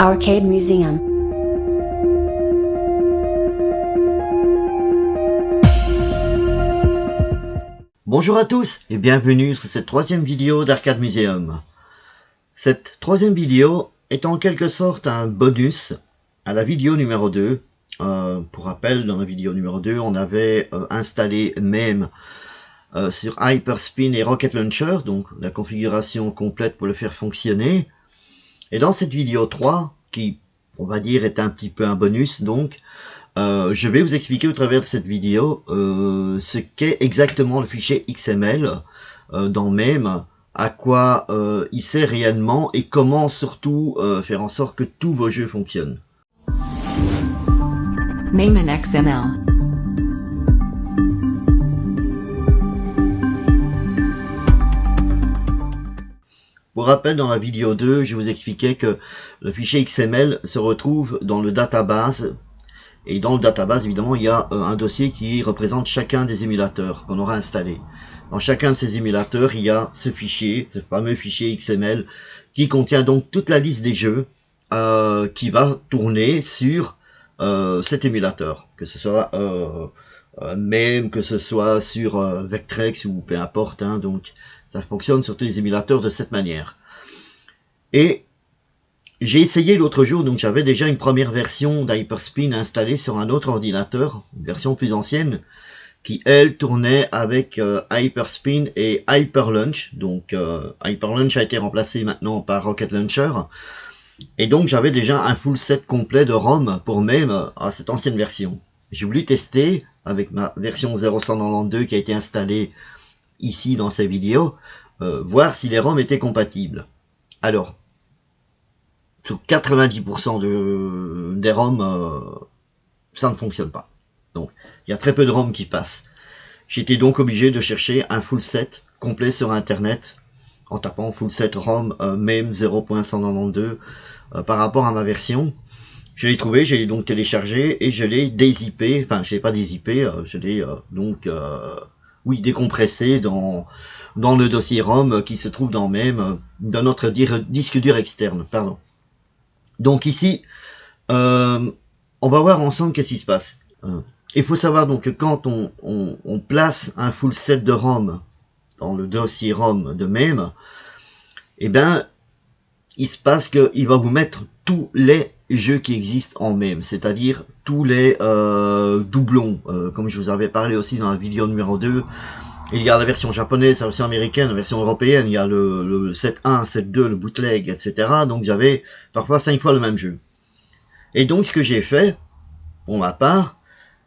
Arcade Museum. Bonjour à tous et bienvenue sur cette troisième vidéo d'Arcade Museum. Cette troisième vidéo est en quelque sorte un bonus à la vidéo numéro 2. Pour rappel, dans la vidéo numéro 2, on avait installé MAME sur Hyperspin et Rocket Launcher, donc la configuration complète pour le faire fonctionner. Et dans cette vidéo 3, qui on va dire est un petit peu un bonus, donc je vais vous expliquer au travers de cette vidéo ce qu'est exactement le fichier XML dans MAME, à quoi il sert réellement et comment surtout faire en sorte que tous vos jeux fonctionnent. MAME in XML. Pour rappel, dans la vidéo 2, je vous expliquais que le fichier XML se retrouve dans le database. Et dans le database, évidemment, il y a un dossier qui représente chacun des émulateurs qu'on aura installés. Dans chacun de ces émulateurs, il y a ce fichier, ce fameux fichier XML, qui contient donc toute la liste des jeux qui va tourner sur cet émulateur. Que ce soit même que ce soit sur Vectrex ou peu importe, hein, donc ça fonctionne sur tous les émulateurs de cette manière. Et j'ai essayé l'autre jour, donc j'avais déjà une première version d'Hyperspin installée sur un autre ordinateur, une version plus ancienne, qui elle tournait avec Hyperspin et Hyperlaunch. Donc Hyperlaunch a été remplacé maintenant par Rocket Launcher. Et donc j'avais déjà un full set complet de ROM pour MAME à cette ancienne version. J'ai voulu tester avec ma version 0.192 qui a été installée ici dans ces vidéos, voir si les ROM étaient compatibles. Alors, sur 90% des ROM, ça ne fonctionne pas. Donc, il y a très peu de ROM qui passent. J'étais donc obligé de chercher un full set complet sur Internet en tapant full set ROM MAME 0.192 par rapport à ma version. Je l'ai trouvé, je l'ai donc téléchargé et je l'ai dézippé, enfin je l'ai pas dézippé, je l'ai décompressé dans le dossier ROM qui se trouve dans MAME, dans notre disque dur externe, pardon. Donc ici, on va voir ensemble qu'est-ce qui se passe. Il faut savoir donc que quand on place un full set de ROM dans le dossier ROM de MAME, eh ben, il se passe qu'il va vous mettre tous les jeux qui existent en MAME, c'est-à-dire tous les doublons, comme je vous avais parlé aussi dans la vidéo numéro 2. Il y a la version japonaise, la version américaine, la version européenne, il y a le set 1, set 2, le bootleg, etc. Donc j'avais parfois 5 fois le même jeu. Et donc ce que j'ai fait, pour ma part,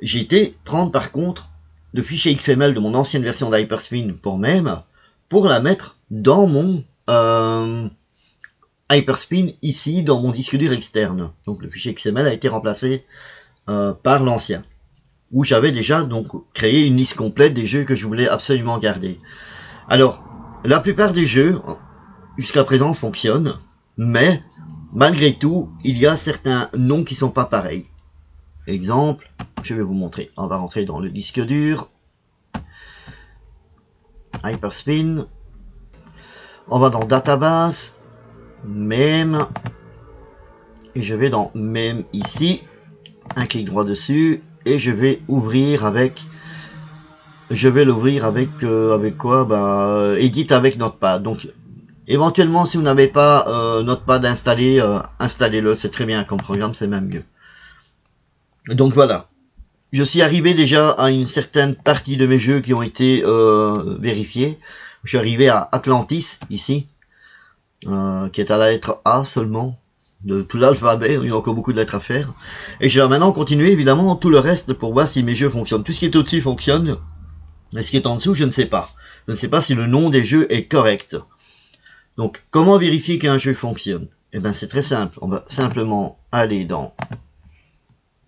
j'ai été prendre par contre le fichier XML de mon ancienne version d'Hyperspin pour MAME, pour la mettre dans mon Hyperspin ici dans mon disque dur externe. Donc le fichier XML a été remplacé par l'ancien, où j'avais déjà donc créé une liste complète des jeux que je voulais absolument garder. Alors, la plupart des jeux, jusqu'à présent, fonctionnent, mais malgré tout, il y a certains noms qui sont pas pareils. Exemple, je vais vous montrer. On va rentrer dans le disque dur, Hyperspin, on va dans Database, MAME, et je vais dans MAME ici, un clic droit dessus, et je vais ouvrir avec, avec quoi, bah, Edit avec Notepad. Donc éventuellement si vous n'avez pas Notepad installé, installez-le, c'est très bien comme programme, c'est même mieux. Donc voilà, je suis arrivé déjà à une certaine partie de mes jeux qui ont été vérifiés. Je suis arrivé à Atlantis ici, qui est à la lettre A seulement de tout l'alphabet, il y a encore beaucoup de lettres à faire. Et je vais maintenant continuer évidemment tout le reste pour voir si mes jeux fonctionnent. Tout ce qui est au-dessus fonctionne, mais ce qui est en dessous, je ne sais pas. Je ne sais pas si le nom des jeux est correct. Donc, comment vérifier qu'un jeu fonctionne? Eh bien, c'est très simple. On va simplement aller dans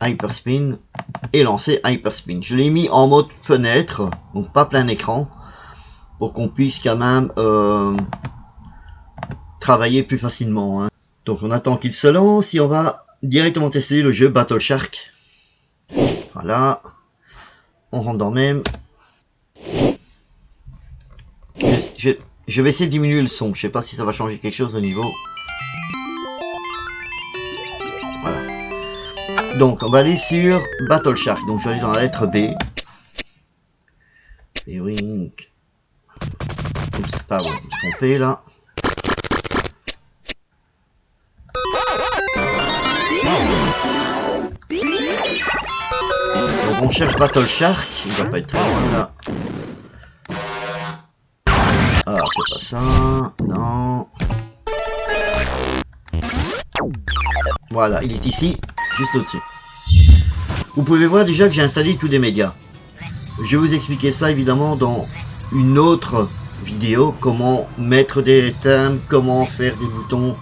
Hyperspin et lancer Hyperspin. Je l'ai mis en mode fenêtre, donc pas plein écran, pour qu'on puisse quand même travailler plus facilement, hein. Donc on attend qu'il se lance et on va directement tester le jeu Battle Shark. Voilà. On rentre dans MAME. Je vais essayer de diminuer le son. Je sais pas si ça va changer quelque chose au niveau. Donc on va aller sur Battle Shark. Donc je vais aller dans la lettre B. Et Wink. Oups, pardon, je me suis trompé là. Donc on cherche Battle Shark. Il va pas être très loin là. Ah, c'est pas ça. Non. Voilà, il est ici, juste au-dessus. Vous pouvez voir déjà que j'ai installé tous les médias. Je vais vous expliquer ça évidemment dans une autre vidéo. Comment mettre des thèmes, comment faire des boutons,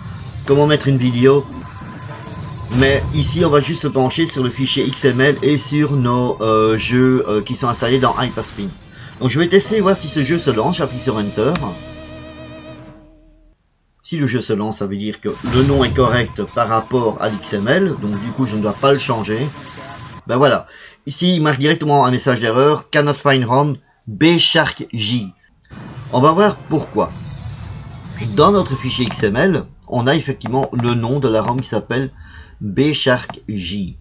comment mettre une vidéo. Mais ici, on va juste se pencher sur le fichier XML et sur nos jeux qui sont installés dans Hyperspin. Donc je vais tester voir si ce jeu se lance. J'appuie sur Enter. Si le jeu se lance, ça veut dire que le nom est correct par rapport à l'XML. Donc du coup, je ne dois pas le changer. Ben voilà. Ici, il marque directement un message d'erreur. Cannot find ROM bsharkj. On va voir pourquoi. Dans notre fichier XML, on a effectivement le nom de la ROM qui s'appelle bsharkj.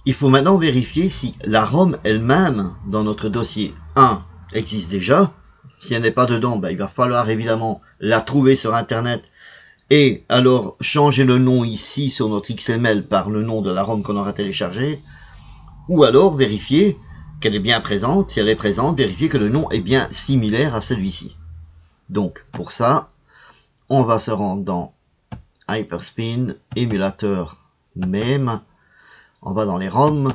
Il faut maintenant vérifier si la ROM elle-même dans notre dossier 1 existe déjà. Si elle n'est pas dedans, ben, il va falloir évidemment la trouver sur internet et alors changer le nom ici sur notre XML par le nom de la ROM qu'on aura téléchargée, ou alors vérifier qu'elle est bien présente. Si elle est présente, vérifier que le nom est bien similaire à celui-ci. Donc pour ça, on va se rendre dans Hyperspin, émulateur même. On va dans les ROM.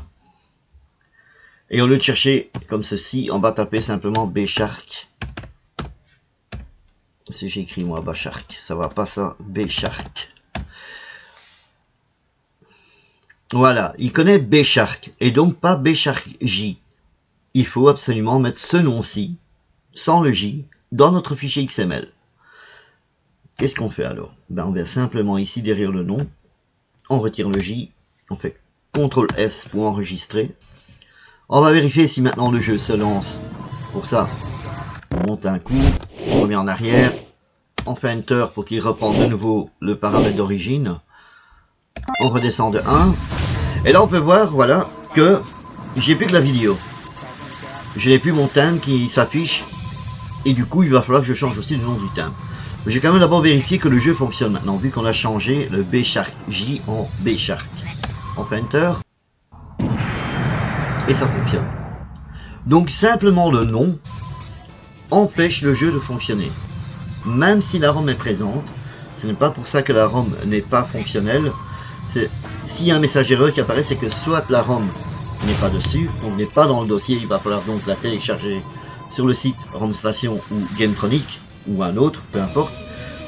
Et au lieu de chercher comme ceci, on va taper simplement bshark. Si j'écris moi bshark, ça va pas ça, bshark. Voilà, il connaît bshark et donc pas bsharkj. Il faut absolument mettre ce nom-ci, sans le J, dans notre fichier XML. Qu'est-ce qu'on fait alors? Ben, on va simplement ici derrière le nom, on retire le J, on fait CTRL S pour enregistrer. On va vérifier si maintenant le jeu se lance. Pour ça, on monte un coup, on revient en arrière, on fait Enter pour qu'il reprenne de nouveau le paramètre d'origine. On redescend de 1. Et là on peut voir, voilà, que j'ai plus que la vidéo. Je n'ai plus mon thème qui s'affiche. Et du coup, il va falloir que je change aussi le nom du thème. Mais j'ai quand même d'abord vérifié que le jeu fonctionne maintenant, vu qu'on a changé le bsharkj en bshark. On fait Enter. Et ça fonctionne. Donc simplement le nom empêche le jeu de fonctionner. Même si la ROM est présente, ce n'est pas pour ça que la ROM n'est pas fonctionnelle. S'il y a un message d'erreur qui apparaît, c'est que soit la ROM n'est pas dessus, donc n'est pas dans le dossier, il va falloir donc la télécharger sur le site ROMstation ou Gametronic, ou un autre, peu importe.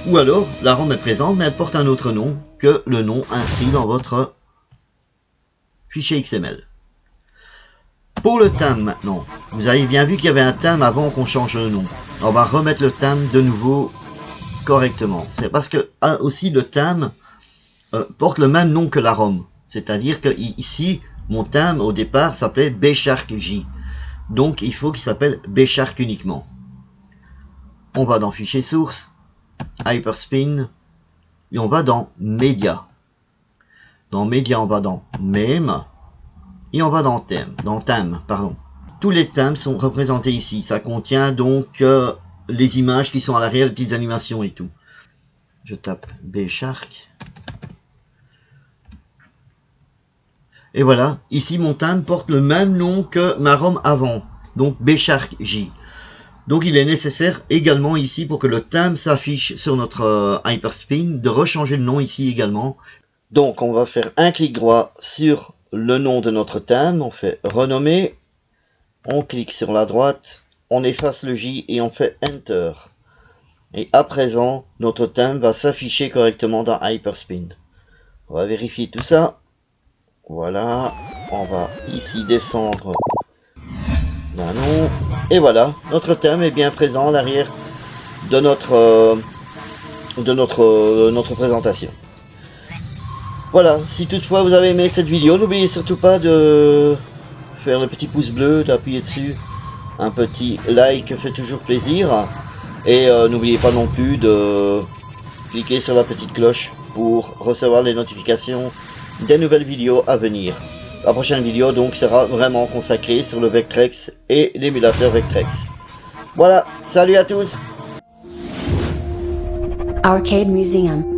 Ou alors, la ROM est présente, mais elle porte un autre nom que le nom inscrit dans votre fichier XML. Pour le thème maintenant, vous avez bien vu qu'il y avait un thème avant qu'on change le nom. On va remettre le thème de nouveau correctement. C'est parce que aussi le thème porte le même nom que la ROM. C'est-à-dire que ici, mon thème au départ s'appelait bsharkj. Donc il faut qu'il s'appelle bshark uniquement. On va dans Fichier source, Hyperspin, et on va dans Média. Dans Média, on va dans Meme. Et on va dans thème, pardon. Tous les thèmes sont représentés ici. Ça contient donc les images qui sont à l'arrière, les petites animations et tout. Je tape bshark. Et voilà, ici mon thème porte le même nom que ma ROM avant. Donc bsharkj. Donc il est nécessaire également ici pour que le thème s'affiche sur notre Hyperspin, de rechanger le nom ici également. Donc on va faire un clic droit sur le nom de notre thème, on fait renommer, on clique sur la droite, on efface le J et on fait Enter. Et à présent, notre thème va s'afficher correctement dans Hyperspin. On va vérifier tout ça. Voilà, on va ici descendre d'un nom. Et voilà, notre thème est bien présent à l'arrière de notre présentation. Voilà, si toutefois vous avez aimé cette vidéo, n'oubliez surtout pas de faire le petit pouce bleu, d'appuyer dessus. Un petit like fait toujours plaisir. Et n'oubliez pas non plus de cliquer sur la petite cloche pour recevoir les notifications des nouvelles vidéos à venir. La prochaine vidéo donc sera vraiment consacrée sur le Vectrex et l'émulateur Vectrex. Voilà, salut à tous! Arcade Museum.